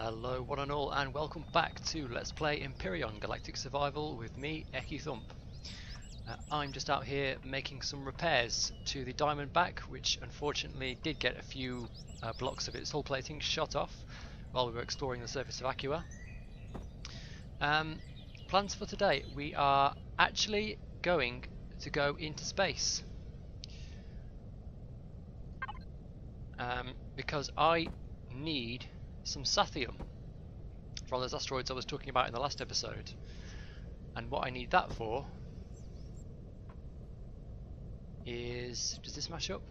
Hello one and all, and welcome back to Let's Play Empyrion Galactic Survival with me, EkkiThump. I'm just out here making some repairs to the diamond back, which unfortunately did get a few blocks of its hull plating shot off while we were exploring the surface of Aqua. Plans for today: we are actually going to go into space. Because I need some sathium from those asteroids I was talking about in the last episode, and what I need that for is, does this match up?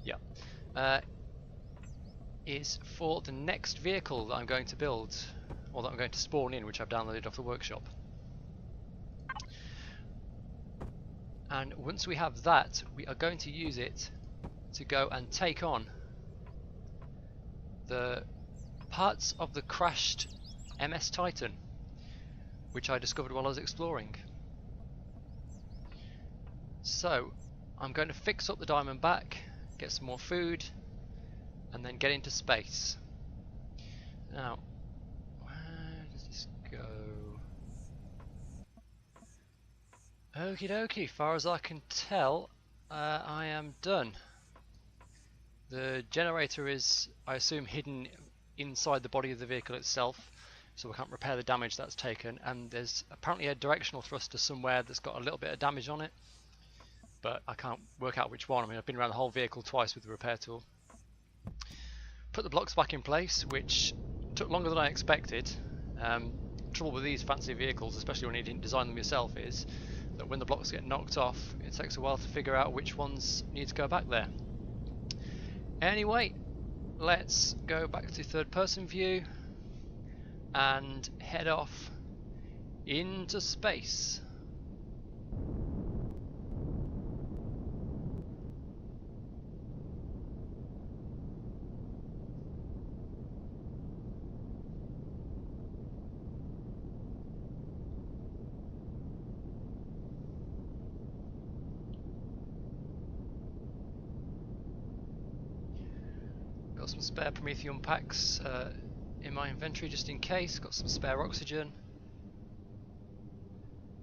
Yeah. Is for the next vehicle that I'm going to build, or that I'm going to spawn in, which I've downloaded off the workshop. And once we have that, we are going to use it to go and take on the parts of the crashed MS Titan, which I discovered while I was exploring. So I'm going to fix up the diamond back, get some more food, and then get into space. Now, where does this go? Okie dokie, far as I can tell, I am done. The generator is, I assume, hidden inside the body of the vehicle itself, so we can't repair the damage that's taken, and there's apparently a directional thruster somewhere that's got a little bit of damage on it, but I can't work out which one. I mean, I've been around the whole vehicle twice with the repair tool. Put the blocks back in place, which took longer than I expected. Trouble with these fancy vehicles, especially when you didn't design them yourself, is that when the blocks get knocked off, it takes a while to figure out which ones need to go back there. Anyway, let's go back to third person view and head off into space. Got some spare Prometheum packs in my inventory just in case, got some spare oxygen,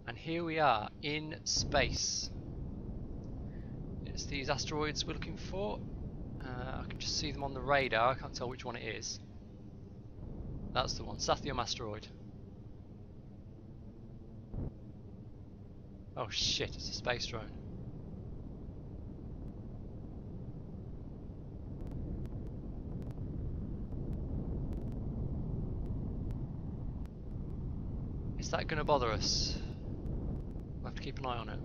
and here we are in space. It's these asteroids we're looking for. I can just see them on the radar, I can't tell which one it is. That's the one, Sathium asteroid. Oh shit, it's a space drone. Is that going to bother us? We'll have to keep an eye on it.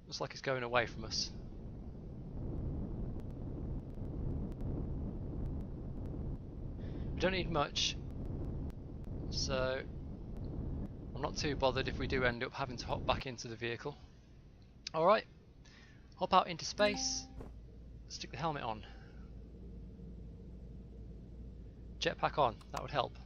Looks like it's going away from us. We don't need much, so I'm not too bothered if we do end up having to hop back into the vehicle. Alright, hop out into space, stick the helmet on. Jetpack on, that would help.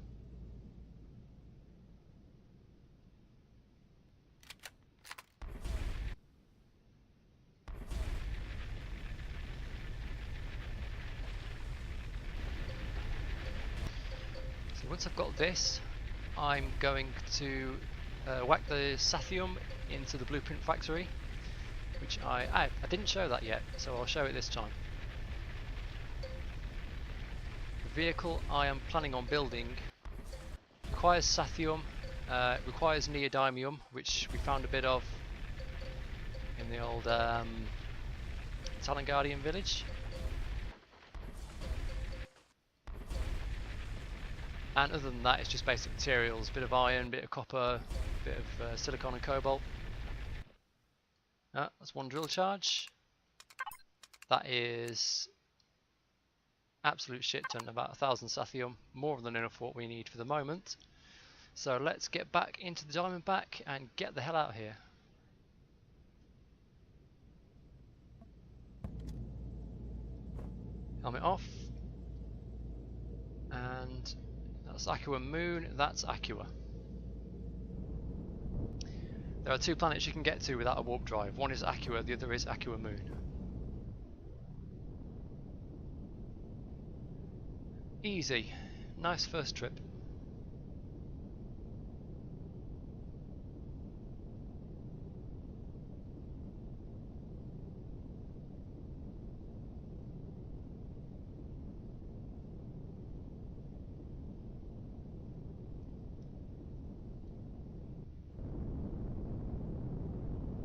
Once I've got this, I'm going to whack the Sathium into the blueprint factory, which I didn't show that yet, so I'll show it this time. The vehicle I am planning on building requires Sathium, requires neodymium, which we found a bit of in the old Talon Guardian village. And other than that, it's just basic materials, bit of iron, bit of copper, bit of silicon and cobalt. That's one drill charge. That is absolute shit ton, about 1,000 Sathium, more than enough for what we need for the moment. So let's get back into the diamond back and get the hell out of here. Arm it off. And that's Aqua Moon, that's Aqua. There are 2 planets you can get to without a warp drive. One is Aqua, the other is Aqua Moon. Easy. Nice first trip.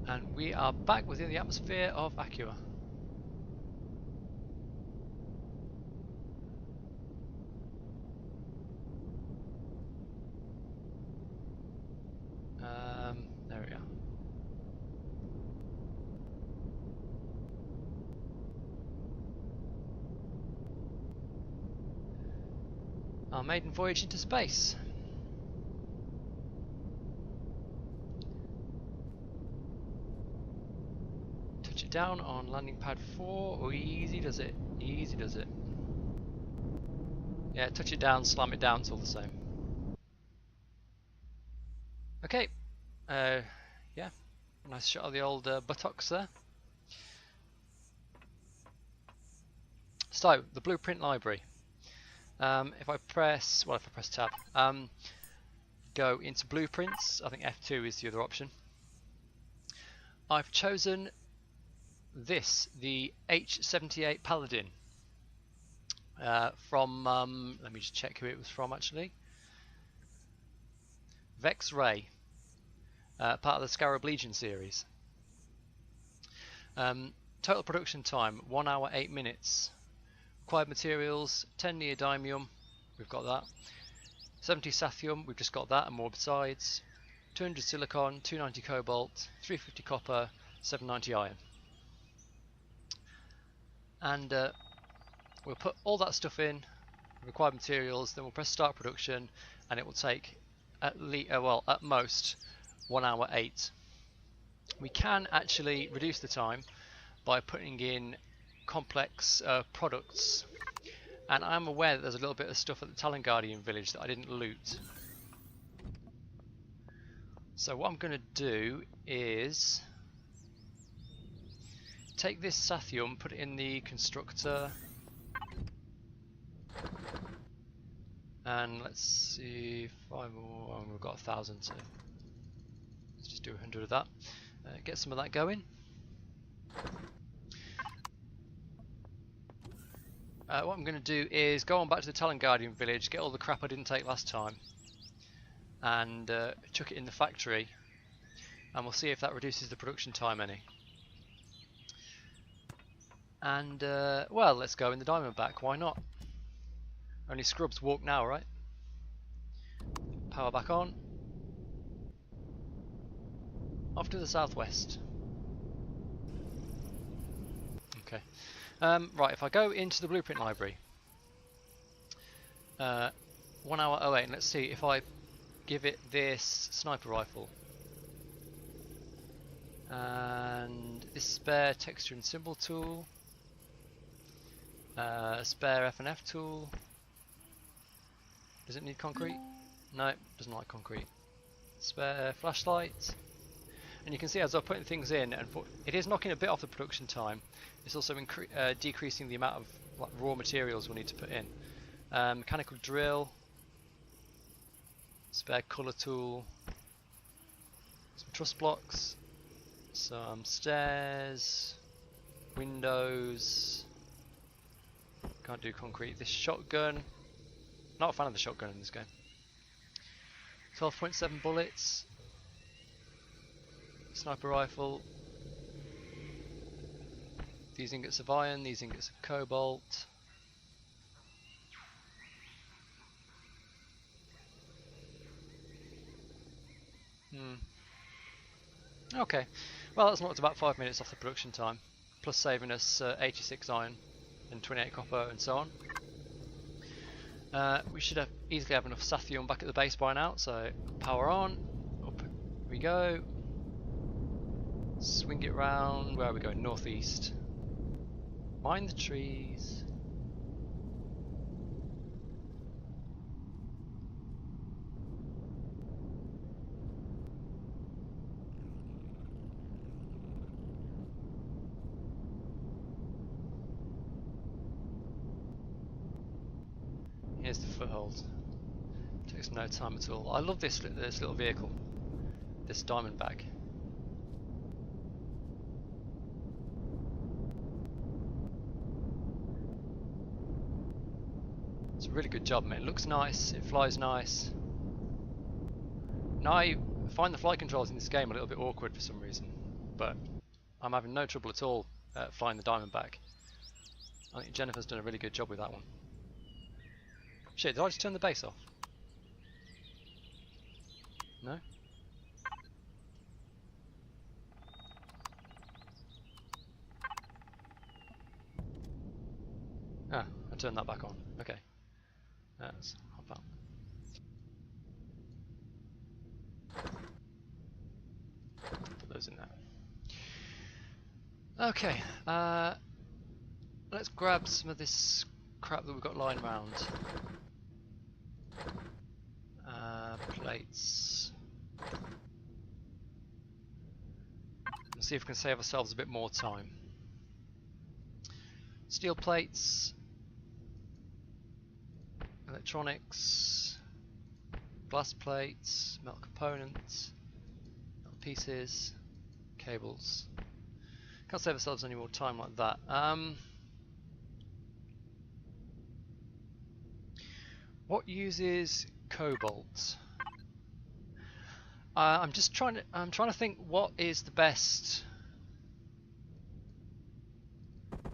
And we are back within the atmosphere of Aqua. There we are. Our maiden voyage into space. Touch it down on landing pad 4. Oh, easy does it. Easy does it. Yeah, touch it down, slam it down, it's all the same. Okay. Yeah, nice shot of the old buttocks there. So, the blueprint library. If I press tab, go into blueprints. I think F2 is the other option. I've chosen this, the H78 Paladin, from, let me just check who it was from actually. Vex Ray, part of the Scarab Legion series. Total production time, 1 hour 8 minutes. Required materials, 10 neodymium, we've got that. 70 sathium, we've just got that and more besides. 200 silicon, 290 cobalt, 350 copper, 790 iron. And we'll put all that stuff in, required materials, then we'll press start production, and it will take at most 1 hour 8. We can actually reduce the time by putting in complex products, and I'm aware that there's a little bit of stuff at the Talon Guardian village that I didn't loot. So what I'm going to do is take this sathium, put it in the constructor, and let's see, 5 more, and we've got 1,000, so let's just do 100 of that, get some of that going. What I'm going to do is go on back to the Talon Guardian village, get all the crap I didn't take last time, and chuck it in the factory, and we'll see if that reduces the production time any. And well, let's go in the Diamondback, why not? Only scrubs walk now, right? Power back on. Off to the southwest. Okay. Right, if I go into the blueprint library, 1 hour 08, and let's see if I give it this sniper rifle and this spare texture and symbol tool, spare F&F tool. Does it need concrete? No, it doesn't like concrete. Spare flashlight. And you can see as I'm putting things in, and it is knocking a bit off the production time. It's also decreasing the amount of raw materials we'll need to put in. Mechanical drill, spare colour tool, some truss blocks, some stairs, windows. Can't do concrete. This shotgun. Not a fan of the shotgun in this game. 12.7 bullets. Sniper rifle. These ingots of iron, these ingots of cobalt. Okay, well that's knocked about 5 minutes off the production time, plus saving us 86 iron and 28 copper and so on. We should easily have enough sathium back at the base by now, so power on, up we go. Swing it round, where are we going? Northeast. Mind the trees. controlled. Takes no time at all. I love this little vehicle, this diamond bag. It's a really good job, man. It looks nice, it flies nice. Now I find the flight controls in this game a little bit awkward for some reason, but I'm having no trouble at all flying the diamond bag. I think Jennifer's done a really good job with that one. Shit, did I just turn the base off? No? Ah, I turned that back on. Okay. Let's hop out. Put those in there. Okay, let's grab some of this crap that we've got lying around. Plates. Let's see if we can save ourselves a bit more time. Steel plates, electronics, glass plates, metal components, metal pieces, cables. Can't save ourselves any more time like that. What uses cobalt? I'm trying to think what is the best.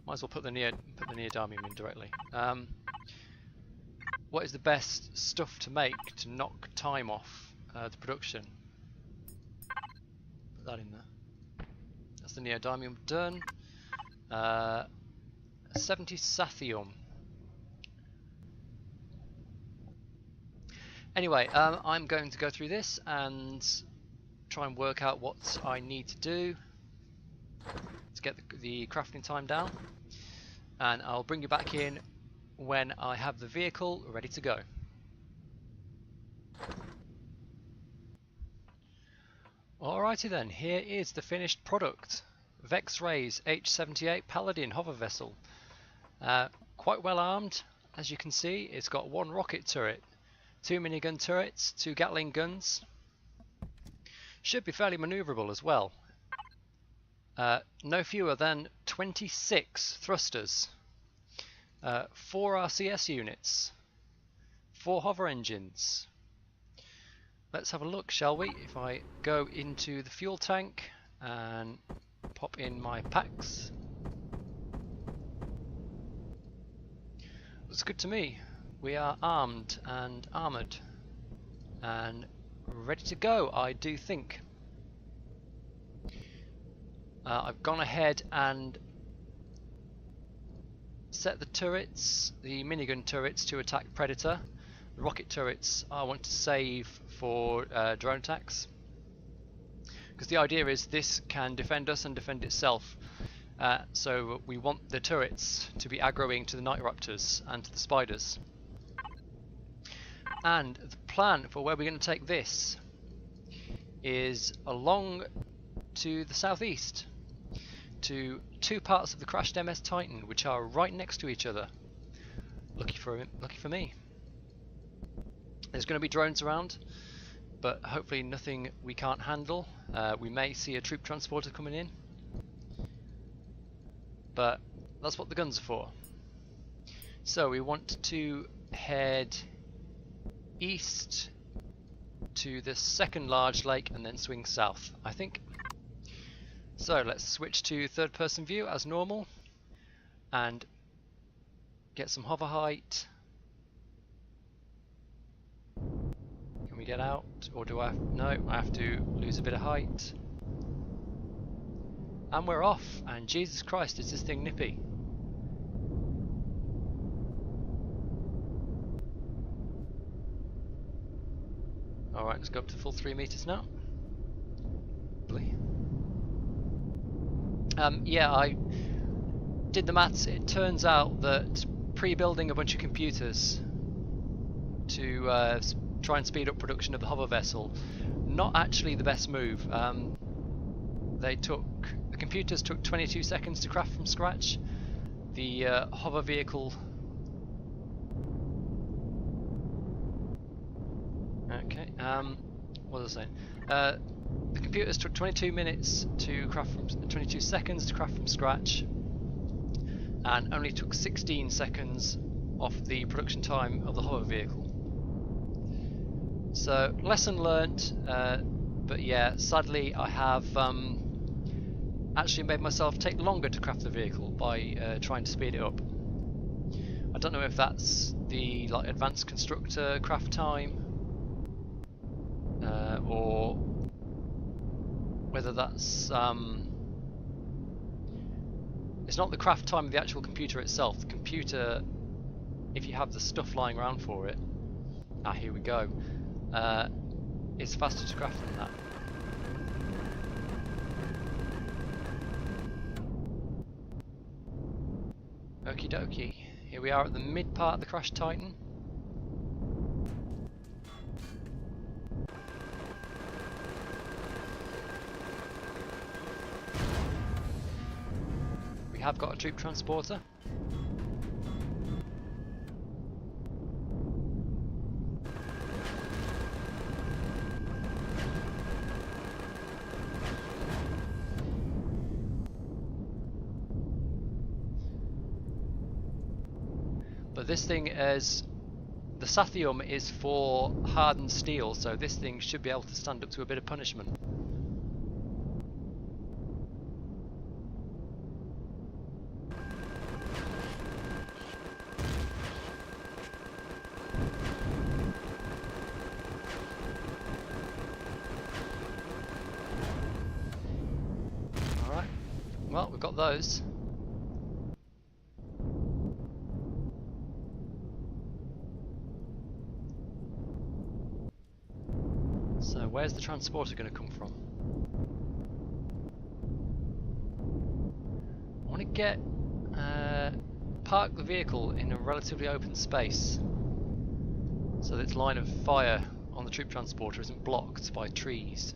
Might as well put the neodymium in directly. What is the best stuff to make to knock time off the production? Put that in there. That's the neodymium done. 70 sathium. Anyway, I'm going to go through this and try and work out what I need to do to get the crafting time down, and I'll bring you back in when I have the vehicle ready to go. Alrighty then, here is the finished product. Vex-Ray's H-78 Paladin hover vessel. Quite well armed, as you can see. It's got one rocket turret, 2 minigun turrets, 2 Gatling guns. Should be fairly manoeuvrable as well. No fewer than 26 thrusters, 4 RCS units, 4 hover engines. Let's have a look, shall we? If I go into the fuel tank and pop in my packs. Looks good to me. We are armed and armoured and ready to go, I do think. I've gone ahead and set the turrets, the minigun turrets, to attack Predator. The rocket turrets I want to save for drone attacks, because the idea is this can defend us and defend itself. So we want the turrets to be aggroing to the Night Raptors and to the spiders. And the plan for where we're going to take this is along to the southeast, to 2 parts of the crashed MS Titan, which are right next to each other. Lucky for me. There's going to be drones around, but hopefully nothing we can't handle. We may see a troop transporter coming in, but that's what the guns are for. So we want to head east to the second large lake and then swing south, I think. So let's switch to third person view as normal and get some hover height. Can we get out, or do I? No, I have to lose a bit of height. And we're off, and Jesus Christ, is this thing nippy. Alright, let's go up to full 3 meters now. Yeah, I did the maths. It turns out that pre-building a bunch of computers to try and speed up production of the hover vessel, not actually the best move. The computers took 22 seconds to craft from scratch. The hover vehicle What was I saying? The computers took 22 minutes to craft from 22 seconds to craft from scratch, and only took 16 seconds off the production time of the hover vehicle. So lesson learnt, but yeah, sadly I have actually made myself take longer to craft the vehicle by trying to speed it up. I don't know if that's the advanced constructor craft time, or whether that's it's not the craft time of the actual computer itself. The computer, if you have the stuff lying around for it, here we go, it's faster to craft than that. Okie dokie, here we are at the mid part of the Crash Titan. We have got a troop transporter. But this thing is, the Sathium is for hardened steel, so this thing should be able to stand up to a bit of punishment. Alright, well, we've got those. So where's the transporter going to come from? I want to get park the vehicle in a relatively open space so that its line of fire on the troop transporter isn't blocked by trees.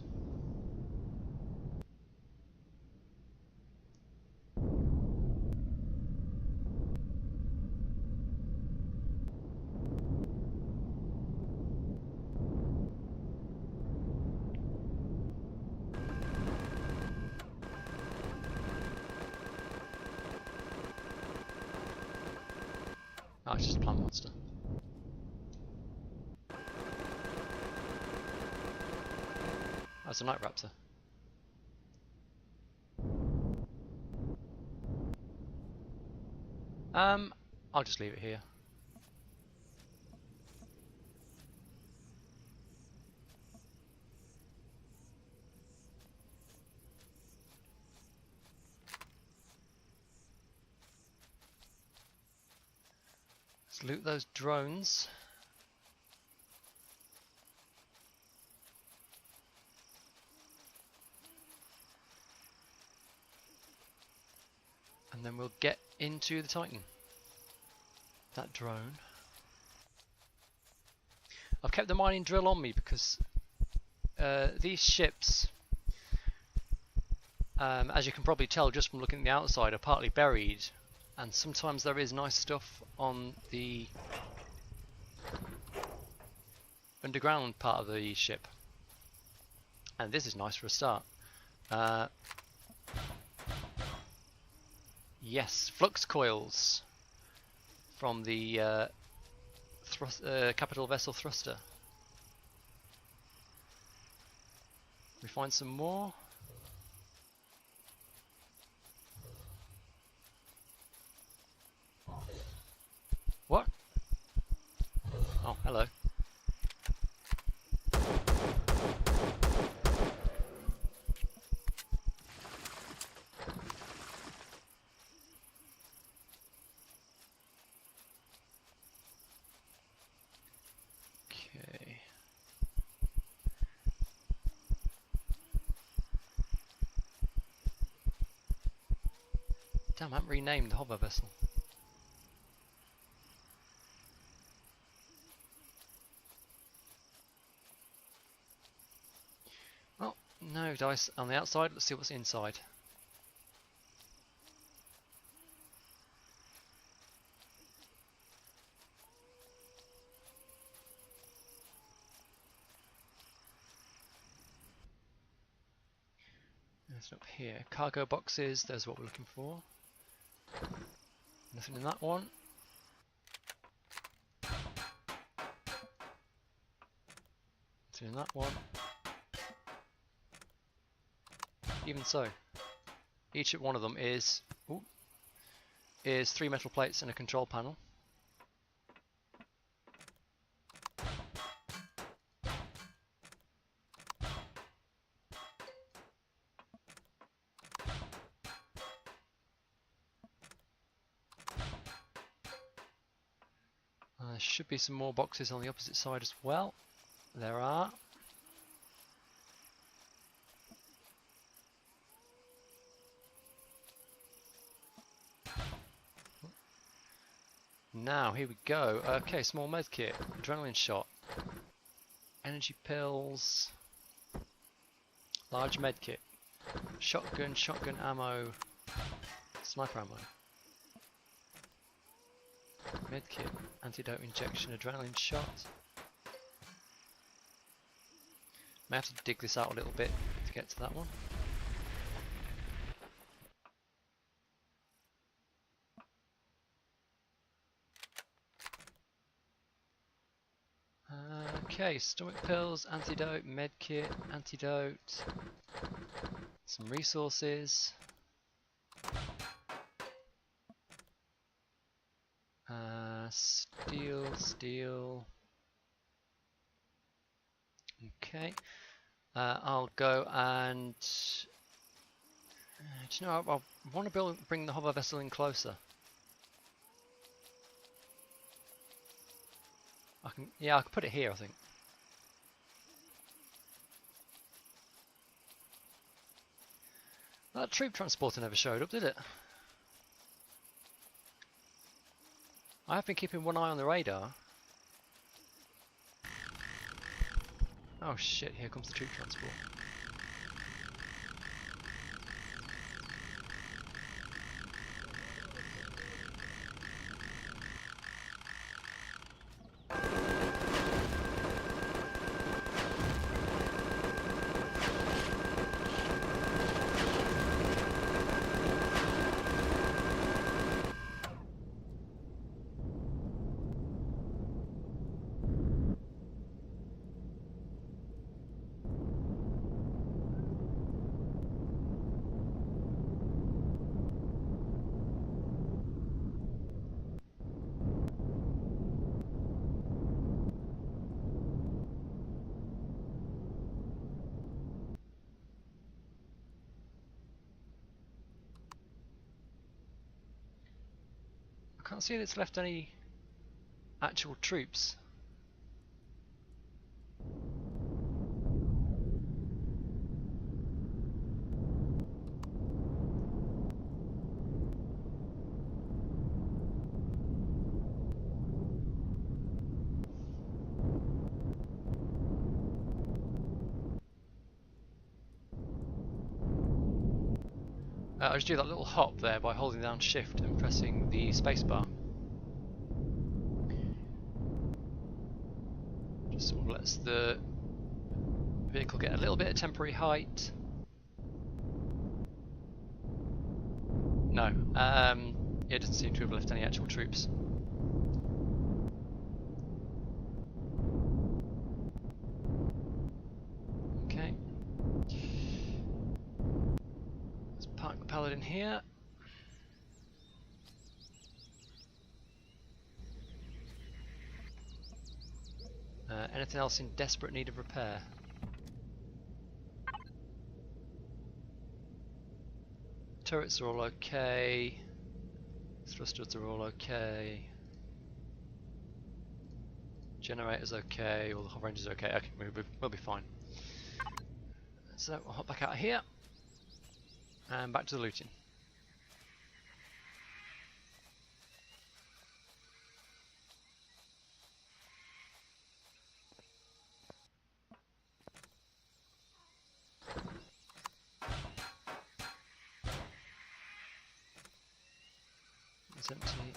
Oh, it's just a plant monster. That's a night raptor. I'll just leave it here. Let's loot those drones. And then we'll get into the Titan. That drone. I've kept the mining drill on me because these ships, as you can probably tell just from looking at the outside, are partly buried, and sometimes there is nice stuff on the underground part of the ship, and this is nice for a start. Yes, flux coils from the capital vessel thruster. We find some more. What? Oh, hello. Okay. Damn, I haven't renamed the hover vessel. Oh, no dice on the outside. Let's see what's inside. Nothing up here. Cargo boxes, there's what we're looking for. Nothing in that one. Nothing in that one. Even so, each one of them is 3 metal plates and a control panel. There should be some more boxes on the opposite side as well. There are. Now, here we go. Okay, small med kit, adrenaline shot, energy pills, large med kit, shotgun ammo, sniper ammo, med kit, antidote injection, adrenaline shot. May have to dig this out a little bit to get to that one. Okay, stomach pills, antidote, medkit, antidote, some resources, steel. Okay, I'll go and do you know, I want to bring the hover vessel in closer. I can put it here, I think. That troop transporter never showed up, did it? I have been keeping one eye on the radar. Oh shit, here comes the troop transport. I can't see that it's left any actual troops. I just do that little hop there by holding down shift and pressing the spacebar. Just sort of lets the vehicle get a little bit of temporary height. No, it doesn't seem to have left any actual troops. Okay. Let's park the Paladin here. Anything else in desperate need of repair? Turrets are all okay. Thrusters are all okay. Generator's okay. All the hover engines are okay. Okay, we'll be fine. So we'll hop back out of here and back to the looting. It's empty.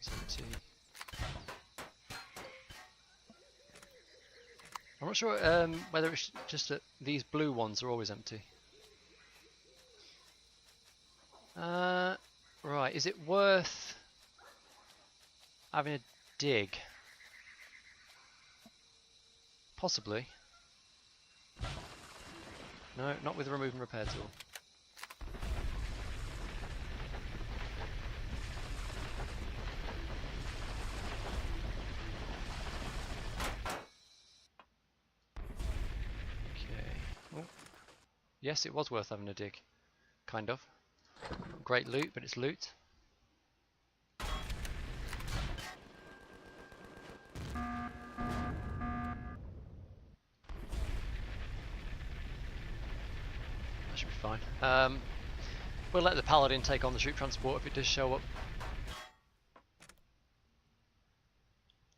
It's empty. I'm not sure whether it's just that these blue ones are always empty. Right, is it worth having a dig? Possibly. No, not with the remove and repair tool. Okay. Oh. Yes, it was worth having a dig. Kind of. Not great loot, but it's loot. That should be fine. We'll let the paladin take on the troop transport if it does show up.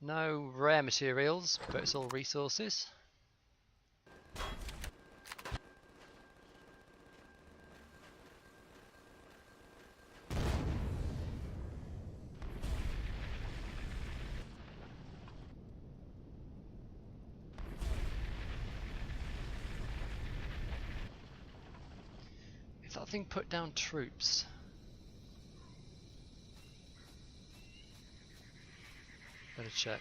No rare materials, but it's all resources. If that thing put down troops... Better check.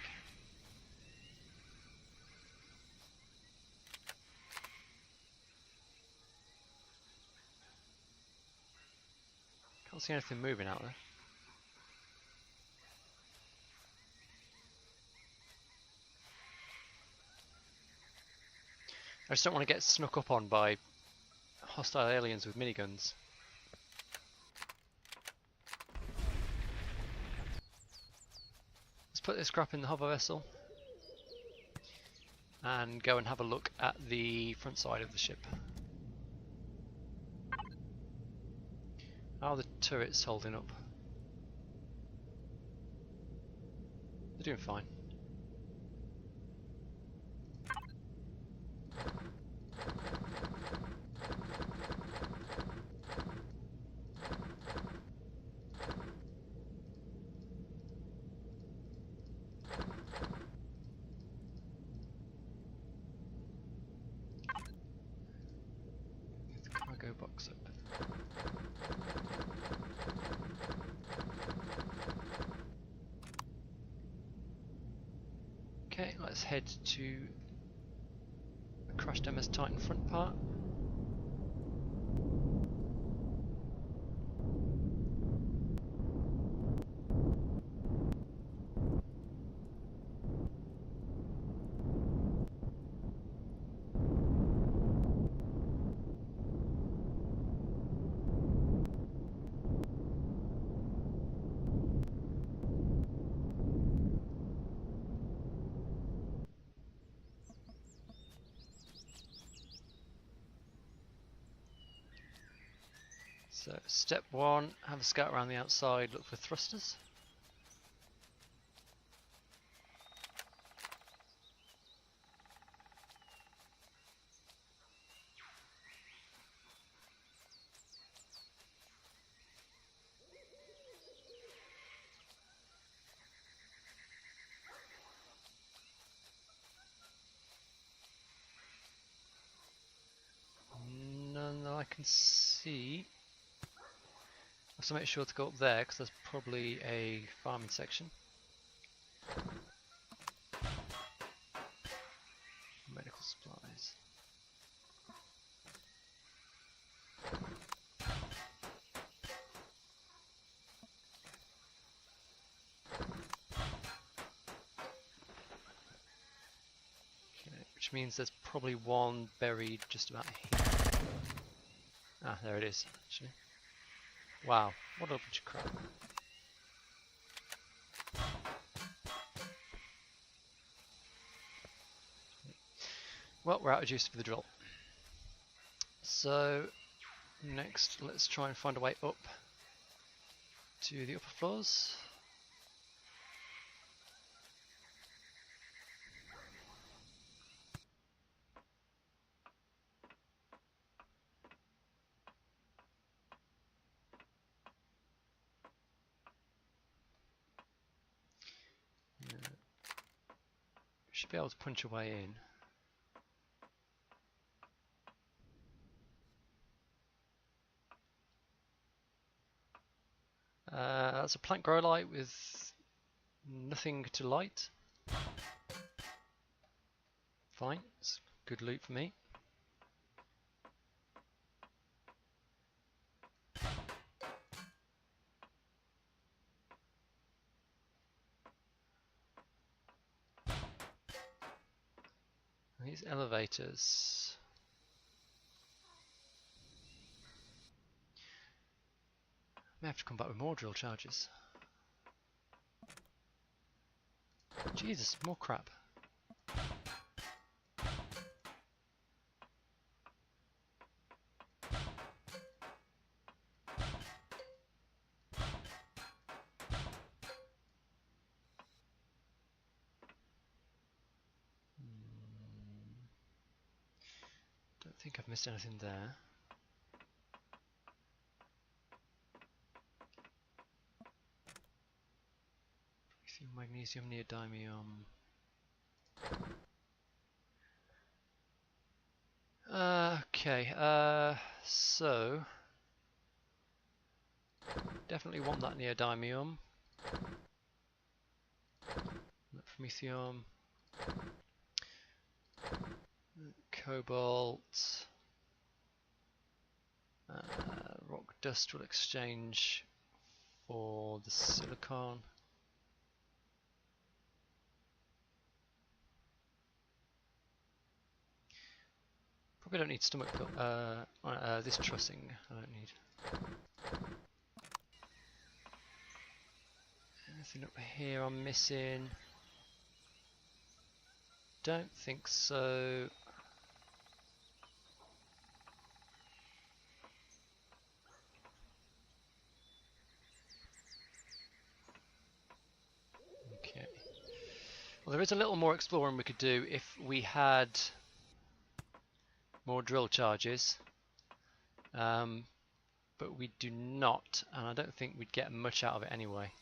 Can't see anything moving out there. I just don't want to get snuck up on by hostile aliens with miniguns. Let's put this crap in the hover vessel and go and have a look at the front side of the ship. How are the turrets holding up? They're doing fine. Get the cargo box up. Okay, let's head to the crashed MS Titan front part. So, step one, have a scout around the outside, look for thrusters. None that I can see. I have to make sure to go up there because there's probably a farming section. Medical supplies. Okay, which means there's probably one buried just about here. Ah, there it is, actually. Wow, what a bunch of crap. Well, we're out of juice for the drill. So, next, let's try and find a way up to the upper floors. Should be able to punch a way in. That's a plant grow light with nothing to light. Fine, it's good loot for me. These elevators. May have to come back with more drill charges. Jesus, more crap. Don't think I've missed anything there. Magnesium, neodymium. Okay, so definitely want that neodymium. Promethium. Cobalt. Rock dust will exchange for the silicon. Probably don't need stomach pill. This trussing I don't need. Anything up here I'm missing? Don't think so. Okay. Well, there is a little more exploring we could do if we had more drill charges, but we do not, and I don't think we'd get much out of it anyway.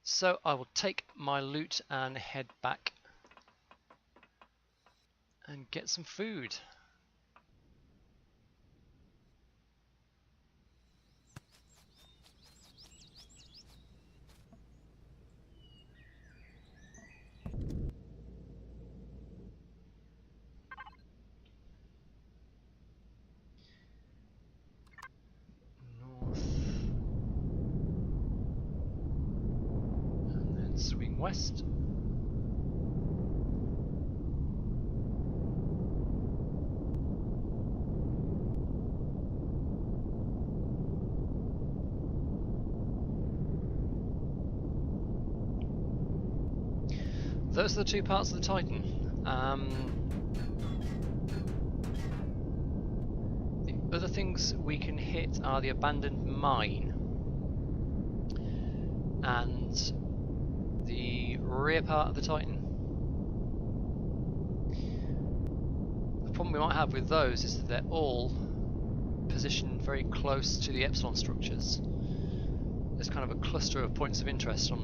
So I will take my loot and head back and get some food. Swing west. Those are the two parts of the Titan. The other things we can hit are the abandoned mine and the rear part of the Titan. The problem we might have with those is that they're all positioned very close to the Epsilon structures. There's kind of a cluster of points of interest on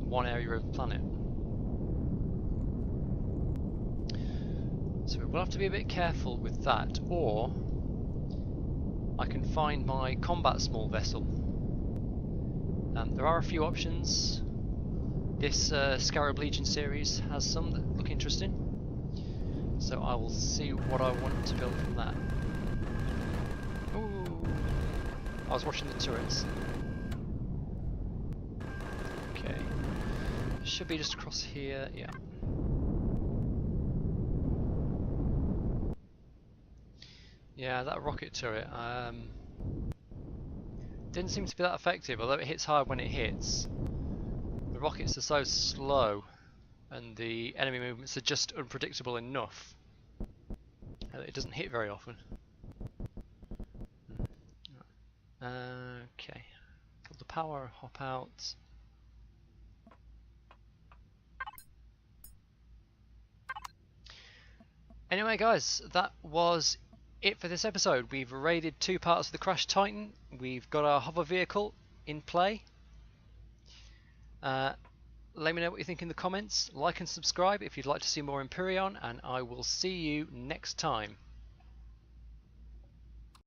one area of the planet. So we'll have to be a bit careful with that, or I can find my combat small vessel. There are a few options. This Scarab Legion series has some that look interesting, so I will see what I want to build from that. Ooh, I was watching the turrets. Okay, should be just across here, yeah. Yeah, that rocket turret didn't seem to be that effective, although it hits hard when it hits. The rockets are so slow and the enemy movements are just unpredictable enough that it doesn't hit very often. Okay, got the power, hop out. Anyway guys, that was it for this episode. We've raided two parts of the Crash Titan, we've got our hover vehicle in play. Let me know what you think in the comments. Like and subscribe if you'd like to see more Empyrion, and I will see you next time.